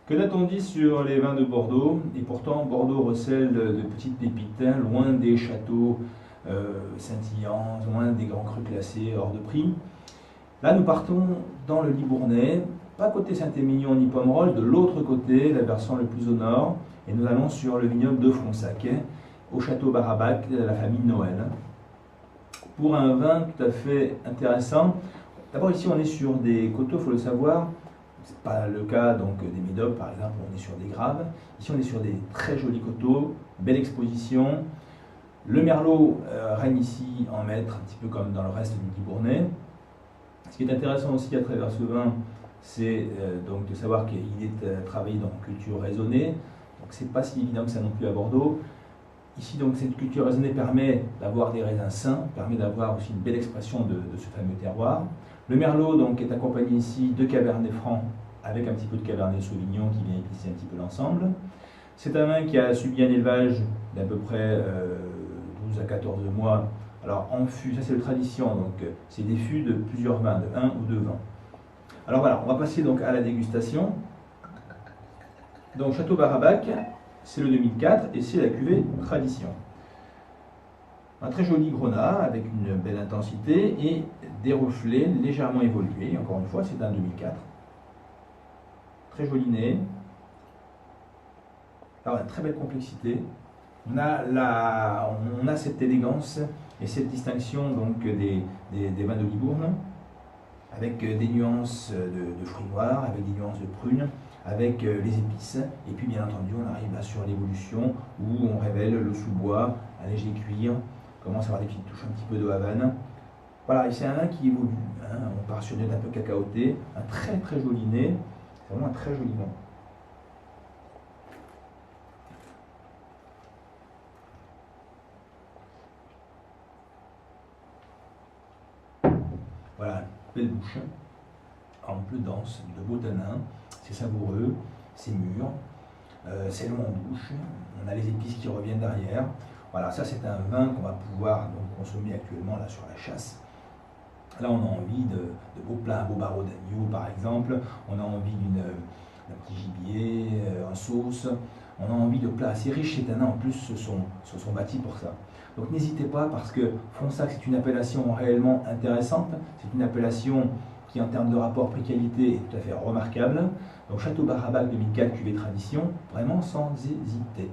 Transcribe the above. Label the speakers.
Speaker 1: Que n'a-t-on dit sur les vins de Bordeaux? Et pourtant, Bordeaux recèle de petites pépites, hein, loin des châteaux scintillants, loin des grands crus classés hors de prix. Là, nous partons dans le Libournais, pas côté Saint-Émilion ni Pomerol, de l'autre côté, la version le plus au nord, et nous allons sur le vignoble de Fronsac, au château Barabac de la famille Noël. Pour un vin tout à fait intéressant, d'abord ici on est sur des coteaux, il faut le savoir. Ce n'est pas le cas donc des Médocs par exemple, on est sur des graves. Ici on est sur des très jolis coteaux, belle exposition. Le merlot règne ici en maître, un petit peu comme dans le reste du Libournais. Ce qui est intéressant aussi à travers ce vin, c'est donc de savoir qu'il est travaillé dans une culture raisonnée. Donc c'est pas si évident que ça non plus à Bordeaux. Ici donc cette culture raisonnée permet d'avoir des raisins sains, permet d'avoir aussi une belle expression de ce fameux terroir. Le merlot donc est accompagné ici de cabernet franc avec un petit peu de cabernet sauvignon qui vient épicer un petit peu l'ensemble. C'est un vin qui a subi un élevage d'à peu près 12 à 14 mois. Alors en fût, ça c'est le tradition, donc c'est des fûts de plusieurs vins, de 1 ou 2 vins. Alors voilà, on va passer donc à la dégustation. Donc Château Barabac, c'est le 2004 et c'est la cuvée Tradition. Un très joli grenat avec une belle intensité et des reflets légèrement évolués. Encore une fois, c'est un 2004. Très joli nez. Alors, une très belle complexité. On a cette élégance et cette distinction donc, des vins de Libourne, avec des nuances de fruits noirs, avec des nuances de prunes, avec les épices. Et puis, bien entendu, on arrive là sur l'évolution où on révèle le sous-bois, un léger cuir, commence à avoir des petites touches un petit peu de Havane. Voilà, et c'est un vin qui évolue. Hein. On part sur une note un peu cacaotée, un très très joli nez. C'est vraiment un très joli vin. Voilà, belle bouche, ample, dense, de beaux tanins, c'est savoureux, c'est mûr, c'est long en bouche, on a les épices qui reviennent derrière. Voilà, ça c'est un vin qu'on va pouvoir donc, consommer actuellement là sur la chasse. Là on a envie de beaux plats, un beau barreau d'agneau par exemple, on a envie d'un petit gibier, en sauce, on a envie de plats assez riches, ces tanins en plus se sont bâtis pour ça. Donc n'hésitez pas parce que Fronsac c'est une appellation réellement intéressante, c'est une appellation qui en termes de rapport prix-qualité est tout à fait remarquable. Donc Château Barabac 2004 cuvée Tradition, vraiment sans hésiter.